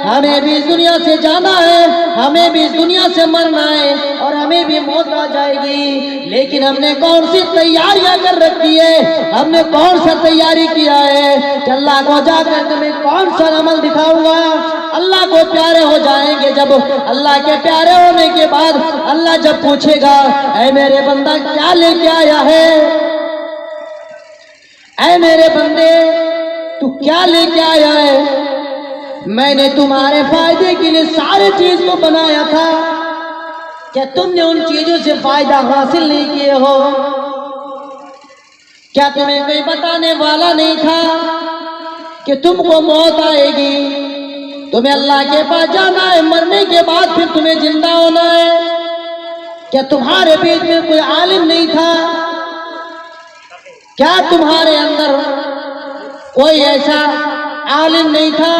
हमें भी इस दुनिया से जाना है, हमें भी इस दुनिया से मरना है और हमें भी मौत आ जाएगी। लेकिन हमने कौन सी तैयारियां कर रखी है, हमने कौन सा तैयारी किया है कि अल्लाह को जाकर तुम्हें कौन सा अमल दिखाऊंगा। अल्लाह को प्यारे हो जाएंगे जब, अल्लाह के प्यारे होने के बाद अल्लाह जब पूछेगा, ऐ मेरे बंदा क्या लेके आया है, ऐ मेरे बंदे तू क्या लेके आया है, मैंने तुम्हारे फायदे के लिए सारे चीज को बनाया था, क्या तुमने उन चीजों से फायदा हासिल नहीं किए हो? क्या तुम्हें कोई बताने वाला नहीं था कि तुमको मौत आएगी, तुम्हें अल्लाह के पास जाना है, मरने के बाद फिर तुम्हें जिंदा होना है? क्या तुम्हारे बीच में कोई आलिम नहीं था? क्या तुम्हारे अंदर कोई ऐसा आलिम नहीं था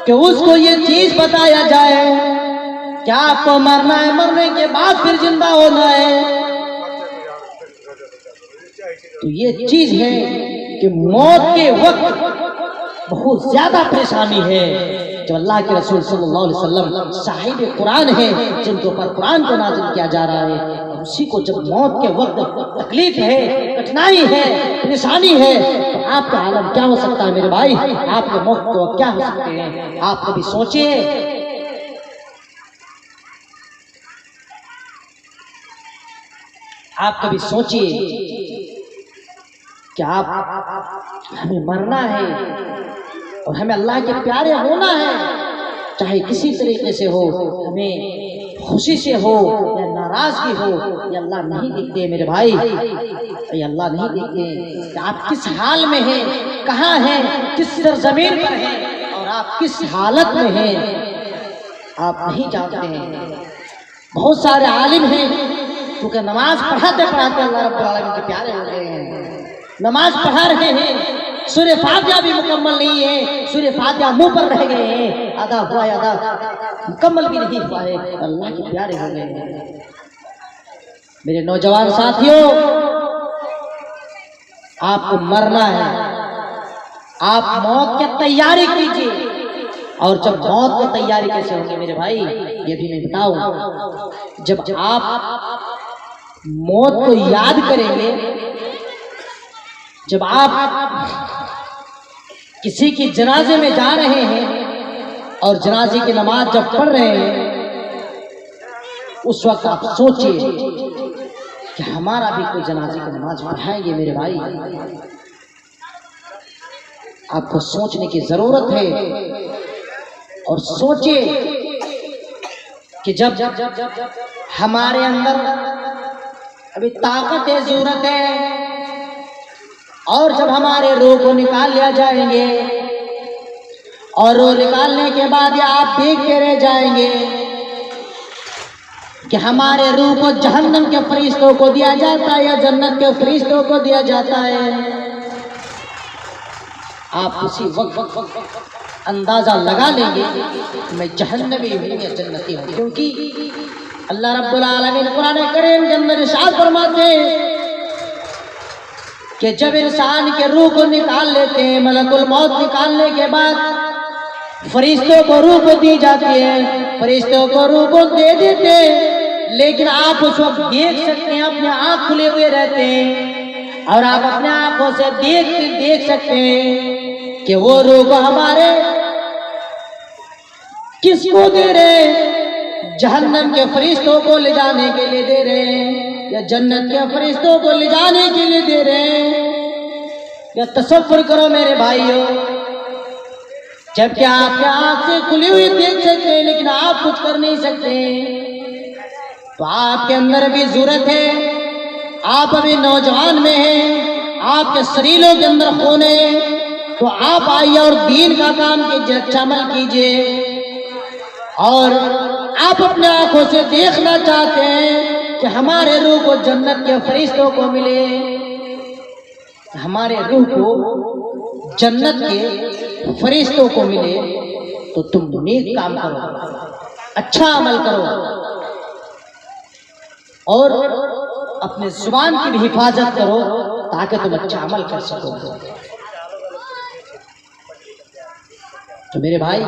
कि उसको ये चीज बताया जाए कि आपको मरना है, मरने के बाद फिर जिंदा होना है? तो ये चीज है कि मौत के वक्त बहुत ज्यादा परेशानी है। जो अल्लाह के रसूल सल्लल्लाहु अलैहि वसल्लम साहिब कुरान है, जिनके ऊपर कुरान को नाज़िल किया जा रहा है, उसी को जब मौत के वक्त तकलीफ है, कठिनाई है, परेशानी है, तो आपका हालत क्या हो सकता है मेरे भाई? आपके मौत को क्या हो सकते हैं? आप कभी सोचिए, आप कभी सोचिए कि आप हमें मरना है और हमें अल्लाह के प्यारे होना है, चाहे किसी तरीके से हो, हमें खुशी से हो या नाराजगी हो, ये अल्लाह नहीं देखते मेरे भाई, ये अल्लाह नहीं देखते कि आप किस हाल में हैं, कहाँ हैं, किस सरजमीन पर हैं और आप किस हालत में हैं, आप नहीं जानते हैं। बहुत सारे आलिम हैं क्योंकि नमाज पढ़ाते पढ़ाते अल्लाह रब्बुल आलमीन के प्यारे हो गए हैं, नमाज पढ़ा रहे हैं, सूरह फातिहा भी मुकम्मल नहीं है, सूरह फातिहा मुंह पर रह गए हैं, आधा हुआ आधा मुकम्मल भी नहीं हुआ है, अल्लाह के प्यारे हो गए हैं। मेरे नौजवान साथियों, आपको मरना है, आप मौत की तैयारी कीजिए। और जब मौत की तैयारी कैसे होगी मेरे भाई, ये भी मैं बताऊं। जब आप मौत को याद करेंगे, जब आप किसी की जनाजे में जा रहे हैं और जनाजे की नमाज जब पढ़ रहे हैं, उस वक्त आप सोचिए कि हमारा भी कोई जनाजे की नमाज पढ़ाएंगे मेरे भाई। आपको सोचने की जरूरत है और सोचिए कि जब हमारे अंदर अभी ताकत है, जरूरत है, और जब हमारे रूह को निकाल लिया जाएंगे और रूह निकालने के बाद आप देखते रह जाएंगे कि हमारे रूह को जहन्नम के फरिश्तों को दिया जाता है या जन्नत के फरिश्तों को दिया जाता है। आप उसी वक्त अंदाजा लगा लेंगे कि मैं जहन्नमी हूँ या जन्नती हूँ, क्योंकि अल्लाह रब्बुल आलमीन कुरान करीम के अंदर इरशाद फरमाते हैं कि जब इंसान के रूह को निकाल लेते हैं, मलकुल मौत निकालने के बाद फरिश्तों को रूह को दी जाती है, फरिश्तों को रूह को दे देते हैं, लेकिन आप उस वक्त देख सकते हैं, अपने आँख खुले हुए रहते हैं और आप अपने आँखों से देख सकते हैं कि वो रूह को हमारे किसको दे रहे हैं, जहन्नम के फरिश्तों को ले जाने के लिए दे रहे हैं या जन्नत के फरिश्तों को ले जाने के लिए दे रहे हैं। या तसव्वुर करो मेरे भाइयों, जबकि आपके आँख से खुली हुई देख सकते हैं लेकिन आप कुछ कर नहीं सकते, तो आपके अंदर भी जरूरत है, आप अभी नौजवान में हैं, आपके शरीरों के अंदर खून है, तो आप आइए और दीन का काम कीजिए, अच्छा अमल कीजिए। और आप अपने आंखों से देखना चाहते हैं कि हमारे रूह को जन्नत के फरिश्तों को मिले, हमारे रूह को जन्नत के फरिश्तों को मिले, तो तुम नेक काम करो, अच्छा अमल करो और अपने जुबान की भी हिफाजत करो ताकि तुम अच्छा अमल कर सको। तो मेरे भाई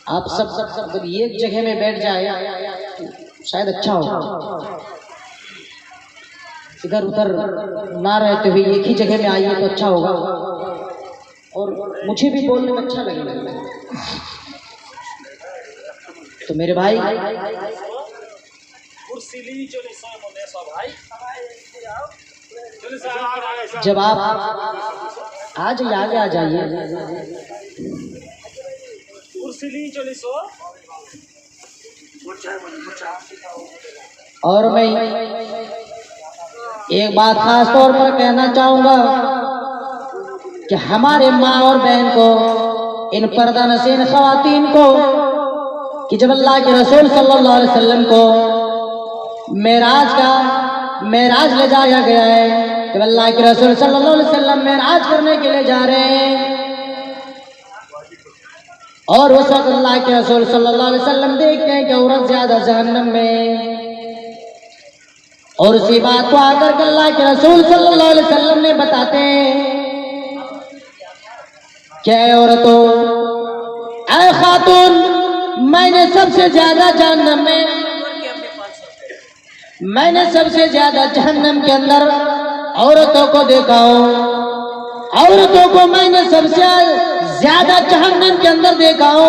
आप सब एक जगह में बैठ जाए शायद अच्छा हो, इधर उधर ना रहते हुए एक ही जगह में आइए तो अच्छा होगा और मुझे भी बोलने में अच्छा लगेगा। तो मेरे भाई जब आप आज आगे आ जाइए और मैं एक बात खास तौर पर कहना चाहूंगा कि हमारे माँ और बहन को, इन पर्दा नशीन ख़वातीन को, कि जब अल्लाह के रसूल सल्लल्लाहु अलैहि वसल्लम को मेराज ले जाया गया है, जब अल्लाह के रसूल सल्लल्लाहु अलैहि वसल्लम मेराज करने के लिए जा रहे हैं और उस वक्त अल्लाह के रसूल सल्लल्लाहु अलैहि वसल्लम देखते हैं कि औरत ज्यादा जहन्नम में, और उसी बात को आकर के अल्लाह के रसूल सल्लल्लाहु अलैहि वसल्लम ने बताते हैं क्या औरतों, ऐ खातून, मैंने सबसे ज्यादा जहन्नम के अंदर औरतों को देखा हो, औरतों को मैंने सबसे ज्यादा जहन्नम के अंदर देखा हो।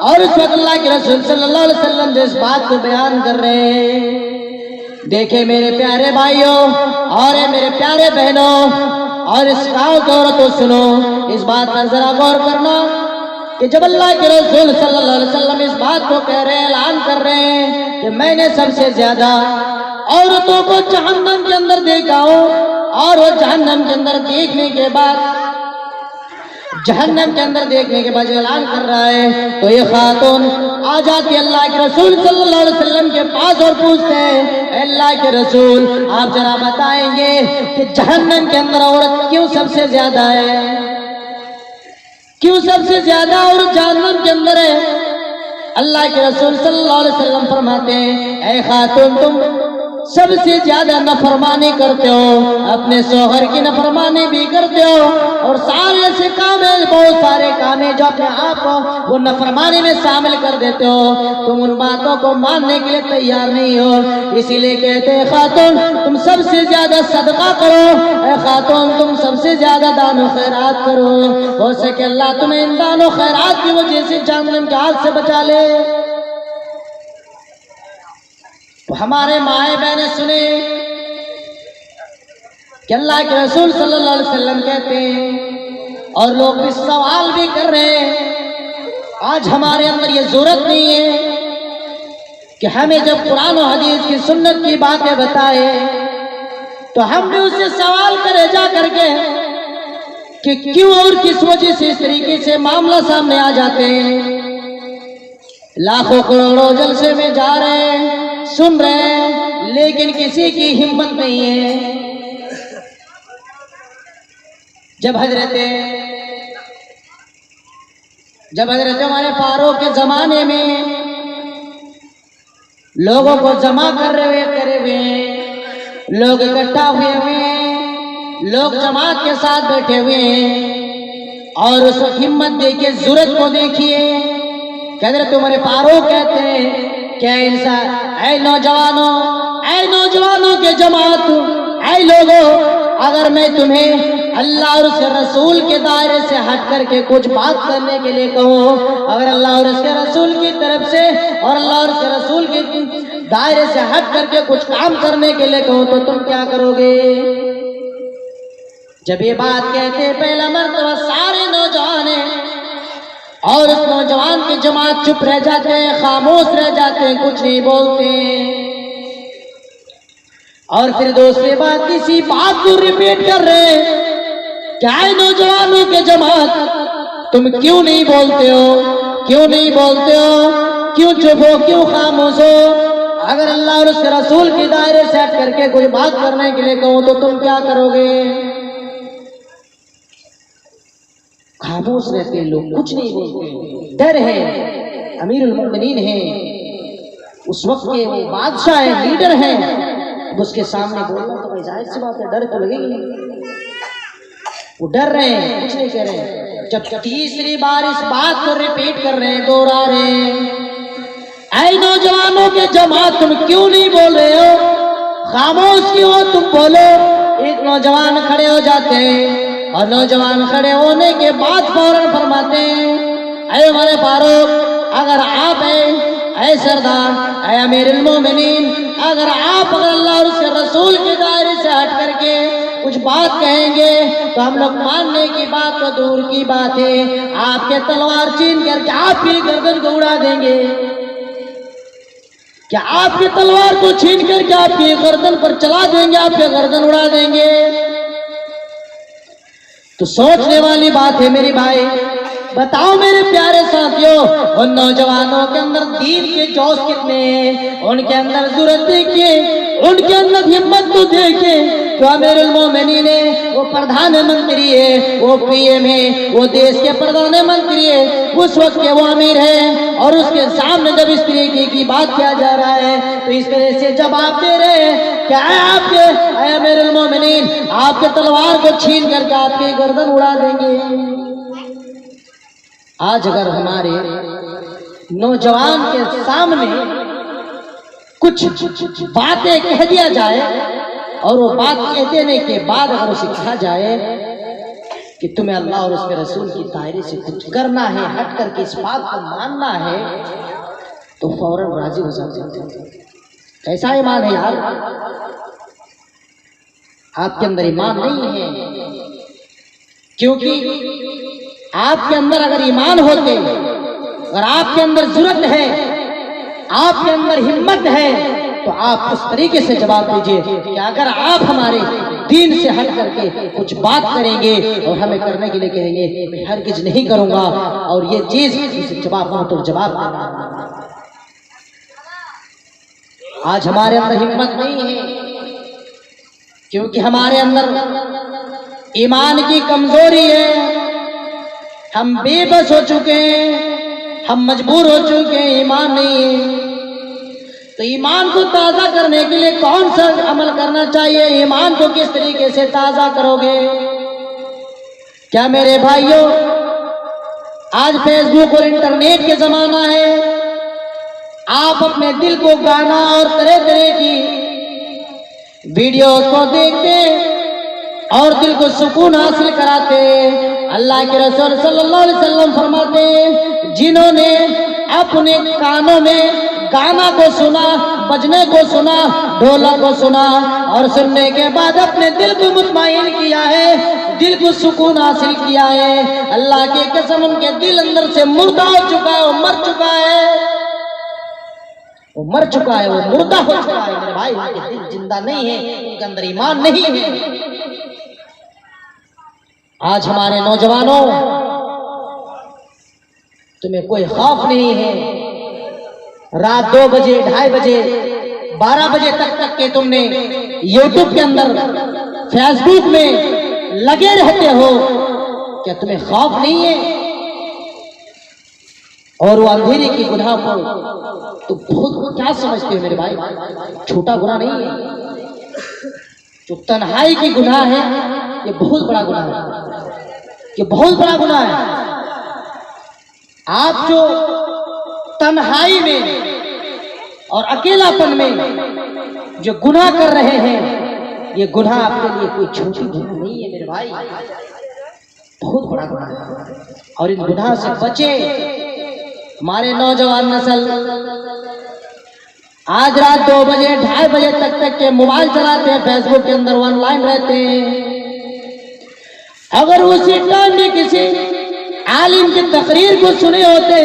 और उस वक्त अल्लाह के रसूल सल्लल्लाहु अलैहि वसल्लम जिस बात को बयान कर रहे हैं, देखे मेरे प्यारे भाइयों और मेरे प्यारे बहनों और इस गाँव की औरतों, सुनो, इस बात पर जरा गौर करना कि जब अल्लाह के रसूल सल्लल्लाहु अलैहि वसल्लम इस बात को कह रहे हैं, ऐलान कर रहे हैं कि मैंने सबसे ज्यादा औरतों को जहन्नम के अंदर देखा हो, और वो जहन्नम के अंदर देखने के बाद ऐलान कर रहा है, तो ये खातून आ जाती अल्लाह के रसूल सल्लल्लाहु अलैहि वसल्लम के पास और पूछते हैं, अल्लाह के रसूल आप जरा बताएंगे कि जहन्नम के अंदर औरत क्यों सबसे ज्यादा है, क्यों सबसे ज्यादा औरत जहन्नम के अंदर है? अल्लाह के रसूल सल्लल्लाहु अलैहि वसल्लम फरमाते हैं, ऐ खातून, तुम सबसे ज्यादा नफरमानी करते हो, अपने शौहर की नफरमानी भी करते हो, और सारे ऐसे काम है, बहुत सारे काम है जो अपने आप को वो नफरमानी में शामिल कर देते हो। तुम उन बातों को मानने के लिए तैयार नहीं हो, इसीलिए कहते हैं खातून तुम सबसे ज्यादा सदका करो, ऐ खातून तुम सबसे ज्यादा दानो खैरात करो, हो सके अल्लाह तुम्हें इन दानो खैरात की वजह से जहन्नम के आग से बचा ले। तो हमारे माए बहने सुने कि अल्लाह के रसूल सल्लल्लाहु अलैहि वसल्लम कहते हैं, और लोग भी सवाल भी कर रहे हैं, आज हमारे अंदर ये जरूरत नहीं है कि हमें जब कुरान और हदीस की सुन्नत की बातें बताए तो हम भी उससे सवाल करें जा करके कि क्यों और किस वजह से इस तरीके से मामला सामने आ जाते हैं। लाखों करोड़ों जलसे में जा रहे हैं, सुन रहे हैं, लेकिन किसी की हिम्मत नहीं है। जब हजरत हमारे फारूक के जमाने में लोगों को जमा करे हुए लोग इकट्ठा हुए हैं, लोग जमात के साथ बैठे हुए हैं, और उस हिम्मत देखिए, जरूरत को देखिए। हजरत उमर फारूक कहते हैं, क्या इंसान, ऐ नौजवानों के जमात, ऐ लोगों, अगर मैं तुम्हें अल्लाह और उसके रसूल के दायरे से हट करके कुछ बात करने के लिए कहूँ, अगर अल्लाह और उसके रसूल की तरफ से और अल्लाह और उसके रसूल के दायरे से हट करके कुछ काम करने के लिए कहूँ, तो तुम क्या करोगे? जब ये बात कहते पहला मर्तबा सारे नौजवान हैं, और उस नौजवान की जमात चुप रह जाते हैं, खामोश रह जाते हैं, कुछ नहीं बोलते हैं। और फिर दूसरी बात किसी बात को रिपीट कर रहे हैं, क्या है नौजवानों के जमात, तुम क्यों नहीं बोलते हो, क्यों नहीं बोलते हो, क्यों चुप हो, क्यों खामोश हो? अगर अल्लाह और उसके रसूल के दायरे से हट करके कोई बात करने के लिए कहूँ तो तुम क्या करोगे? खामोश रहते हैं लोग, कुछ नहीं बोलते। डर है, अमीरुल मोमिनीन है, उस वक्त के वो बादशाह है, लीडर है, उसके सामने बोलना तो भाई जाहिर सी बात है, डर तो लगेगी। वो डर रहे हैं, कुछ नहीं कह रहे हैं। जब तीसरी बार इस बात को रिपीट कर रहे हैं, दोहरा रहे हैं, ऐ नौजवानों के जमात तुम क्यों नहीं बोल रहे हो, खामोश क्यों हो, तुम बोलो। एक नौजवान खड़े हो जाते हैं और नौजवान खड़े होने के बाद फौरन फरमाते हैं, ऐ हमारे फारूक, अगर आप ऐ सरदार, ऐ अमीरुल मोमिनीन, अगर अल्लाह और उसके रसूल के दायरे से हट करके कुछ बात कहेंगे तो हम लोग मानने की बात तो दूर की बात है, आपके तलवार छीन करके आपकी गर्दन को उड़ा देंगे। क्या आपकी तलवार को छीन करके आपकी गर्दन पर चला देंगे, आपके गर्दन उड़ा देंगे? तो सोचने वाली बात है मेरे भाई। बताओ मेरे प्यारे साथियों, उन नौजवानों के अंदर दीन के जोश कितने हैं, उनके अंदर जुर्रत देखिए, उनके अंदर हिम्मत तो देखिए। तो अमीरुल मोमिनीन है, वो प्रधानमंत्री है, वो पीएम है, वो देश के प्रधानमंत्री है, उस वक्त के वो अमीर है, और उसके सामने जब इस तरीके की बात किया जा रहा है तो इस तरह से जवाब दे रहे हैं, क्या है आपके अमीरुल मोमिनीन, आपके तलवार को छीन करके आपकी गर्दन उड़ा देंगे। आज अगर हमारे नौजवान के सामने कुछ बातें कह दिया जाए और वो बात कह देने के बाद अगर उसे कहा जाए कि तुम्हें अल्लाह और उसके रसूल की दायरे से कुछ करना है, हट करके इस बात को मानना है, तो फौरन राजी हो जाते हैं। कैसा ईमान है यार? आपके अंदर ईमान नहीं है, क्योंकि आपके अंदर अगर ईमान होते, अगर आपके अंदर जुर्रत है, आपके अंदर हिम्मत है, तो आप उस तरीके से जवाब दीजिए कि अगर आप हमारे दीन से हट करके कुछ बात करेंगे और हमें करने के लिए कहेंगे, मैं हरगिज नहीं करूंगा, और ये चीज इसे जवाब हो तो जवाब देना। आज हमारे अंदर हिम्मत नहीं है, क्योंकि हमारे अंदर ईमान की कमजोरी है। हम बेबस हो चुके हैं, हम मजबूर हो चुके हैं, ईमान नहीं है। तो ईमान को ताज़ा करने के लिए कौन सा अमल करना चाहिए? ईमान को किस तरीके से ताज़ा करोगे? क्या मेरे भाइयों, आज फेसबुक और इंटरनेट के ज़माना है, आप अपने दिल को गाना और तरह तरह की वीडियोस को देखते और दिल को सुकून हासिल कराते। अल्लाह के रसूल सल्लल्लाहु अलैहि वसल्लम फरमाते, जिन्होंने अपने कानों में गाना को सुना, बजने को सुना, ढोलक को सुना, और सुनने के बाद अपने दिल को मुतमईन किया है, दिल को सुकून हासिल किया है, अल्लाह की कसम उनके दिल अंदर से मुर्दा हो चुका है, वो मर चुका है, वो मर चुका है, वो मुर्दा हो चुका है मेरे भाई। उनके दिल जिंदा नहीं है, उनके अंदर ईमान नहीं है। आज हमारे नौजवानों, तुम्हें कोई खौफ नहीं है, रात 2 बजे, 2:30 बजे, 12 बजे तक के तुमने यूट्यूब के अंदर, फेसबुक में लगे रहते हो, क्या तुम्हें खौफ नहीं है? और वो अंधेरे की गुनाह को तो बहुत क्या समझते हो मेरे भाई, छोटा गुनाह नहीं है। जो तन्हाई की गुनाह है, ये बहुत बड़ा गुनाह है, ये बहुत बड़ा गुनाह है। आप जो तन्हाई में और अकेलापन में जो गुनाह कर रहे हैं, ये गुनाह आपके लिए कोई छोटी गुनाह नहीं है मेरे भाई, बहुत बड़ा गुनाह है। और इन गुनाह से बचे। हमारे नौजवान नस्ल आज रात 2 बजे, 2:30 बजे तक के मोबाइल चलाते हैं, फेसबुक के अंदर ऑनलाइन रहते हैं। अगर उसी टाइम में किसी आलिम की तकरीर को सुने होते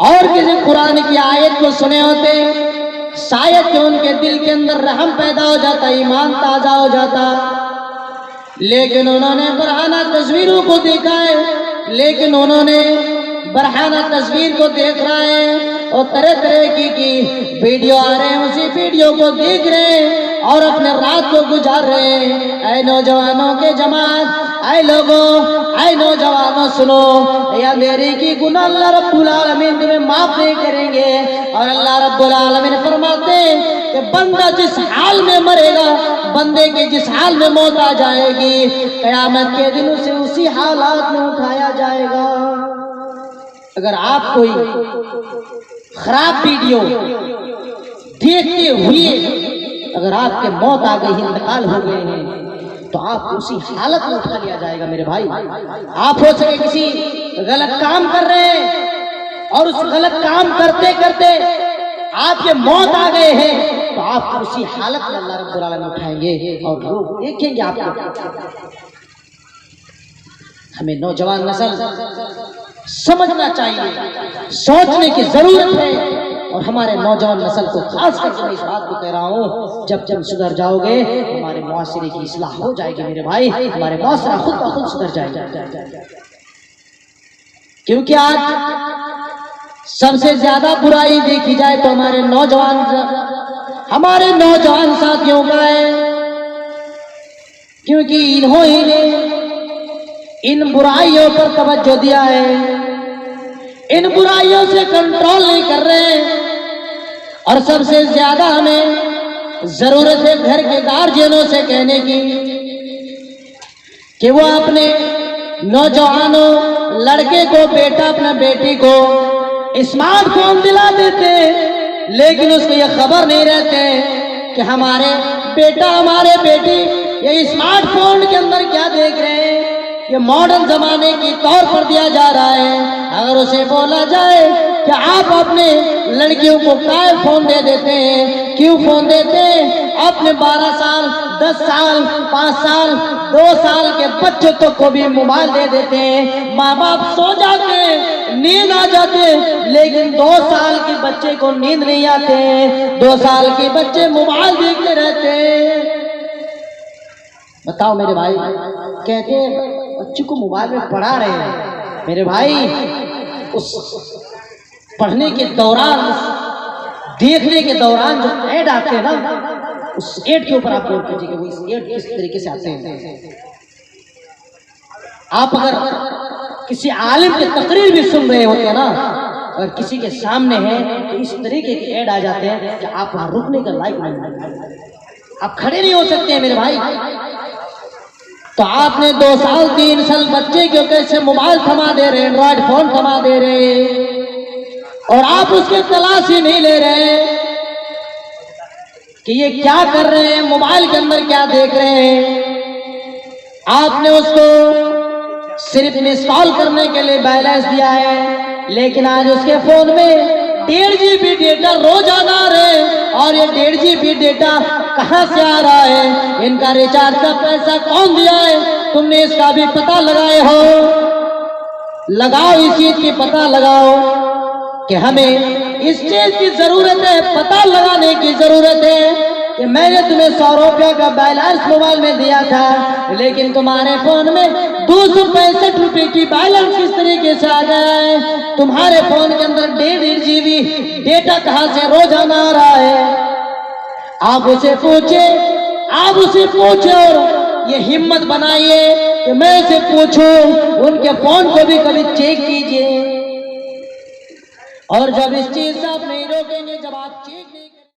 और किसी कुरान की आयत को सुने होते, शायद कि उनके दिल के अंदर रहम पैदा हो जाता, ईमान ताजा हो जाता। लेकिन उन्होंने पुराना तस्वीरों को देखा है, लेकिन उन्होंने बरहाना तस्वीर को देख रहा है और तरह तरह की वीडियो आ रहे हैं, उसी वीडियो को देख रहे हैं और अपने रात को गुजार रहे हैं। ऐ नौजवानों के जमात, ऐ लोगों, ऐ नौजवानों सुनो, या मेरी की गुनाह अल्लाह रब्बुल आलमीन तुम्हें माफ नहीं करेंगे। और अल्लाह रब्बुल आलमीन फरमाते हैं कि बंदा जिस हाल में मरेगा, बंदे के जिस हाल में मौत आ जाएगी, क़यामत के दिन उसे उसी हालात में उठाया जाएगा। अगर आप कोई खराब वीडियो देखते हुए अगर आपके मौत आ गई, इंतकाल हो गए हैं, तो आप उसी हालत में उठा लिया जाएगा मेरे भाई। आप हो सके किसी गलत काम कर रहे हैं और उस गलत काम करते करते आपके मौत आ गए हैं, तो आप उसी हालत में अल्लाह रब्बुल आलमीन उठाएंगे और लोग देखेंगे आपको। हमें नौजवान नस्ल समझना चाहिए, सोचने की जरूरत है। और हमारे नौजवान नस्ल को खास करके मैं इस बात को कह रहा हूँ, जब जब सुधर जाओगे हमारे मुआशरे की इस्लाह हो जाएगी मेरे भाई, हमारे मुआशरा खुद ब खुद सुधर जाएगा। क्योंकि आज सबसे ज्यादा बुराई देखी जाए तो हमारे नौजवान साथियों का है, क्योंकि इन्होंने इन बुराइयों पर तवज्जो दिया है, इन बुराइयों से कंट्रोल नहीं कर रहे। और सबसे ज्यादा हमें जरूरत है घर के गार्जियनों से कहने की कि वो अपने नौजवानों लड़के को, बेटा अपना बेटी को स्मार्टफोन दिला देते, लेकिन उसको ये खबर नहीं रहते कि हमारे बेटा हमारे बेटी ये स्मार्टफोन के अंदर क्या देख रहे हैं। ये मॉडर्न जमाने की तौर पर दिया जा रहा है। अगर उसे बोला जाए कि आप अपने लड़कियों को काय फोन दे देते हैं, क्यों फोन देते हैं, अपने 12 साल 10 साल 5 साल 2 साल के बच्चों तो को भी मोबाइल दे देते हैं। माँ बाप सो जाते, नींद आ जाते, लेकिन 2 साल के बच्चे को नींद नहीं आते, 2 साल के बच्चे मोबाइल देखते रहते हैं। बताओ मेरे भाई, कहते हैं बच्चों को मोबाइल में पढ़ा रहे हैं। मेरे भाई उस पढ़ने के दौरान, देखने के दौरान जो ऐड आते हैं ना, उस ऐड के ऊपर आप गौर कीजिए कि वो इस ऐड किस तरीके से आते हैं। आप अगर किसी आलिम की तकरीर भी सुन रहे होते हैं ना, अगर किसी के सामने है तो इस तरीके के ऐड आ जाते हैं कि आप वहां रुकने का लायक नहीं, आप खड़े नहीं हो सकते हैं मेरे भाई। तो आपने 2 साल 3 साल बच्चे के कैसे मोबाइल थमा दे रहे, एंड्रॉइड फोन थमा दे रहे, और आप उसके तलाश ही नहीं ले रहे कि ये क्या कर रहे हैं, मोबाइल के अंदर क्या देख रहे हैं। आपने उसको सिर्फ इंस्टॉल करने के लिए बैलेंस दिया है, लेकिन आज उसके फोन में 1.5 GB डेटा रोजाना आ रहे, और ये 1.5 GB डेटा कहां से आ रहा है, इनका रिचार्ज का पैसा कौन दिया है, तुमने इसका भी पता लगाए हो? लगाओ, इस चीज की पता लगाओ कि हमें इस चीज की जरूरत है, पता लगाने की जरूरत है कि मैंने तुम्हें 100 रुपया का बैलेंस मोबाइल में दिया था, लेकिन तुम्हारे फोन में 265 रुपए की बैलेंस किस तरीके से आ गया है। तुम्हारे फोन के अंदर 1.5 GB डेटा कहां से रोजाना आ रहा है। आप उसे पूछे और ये हिम्मत बनाइए कि मैं उसे पूछूं, उनके फोन को भी कभी चेक कीजिए। और जब इस चीज से आप नहीं रोकेंगे, जब आप चेक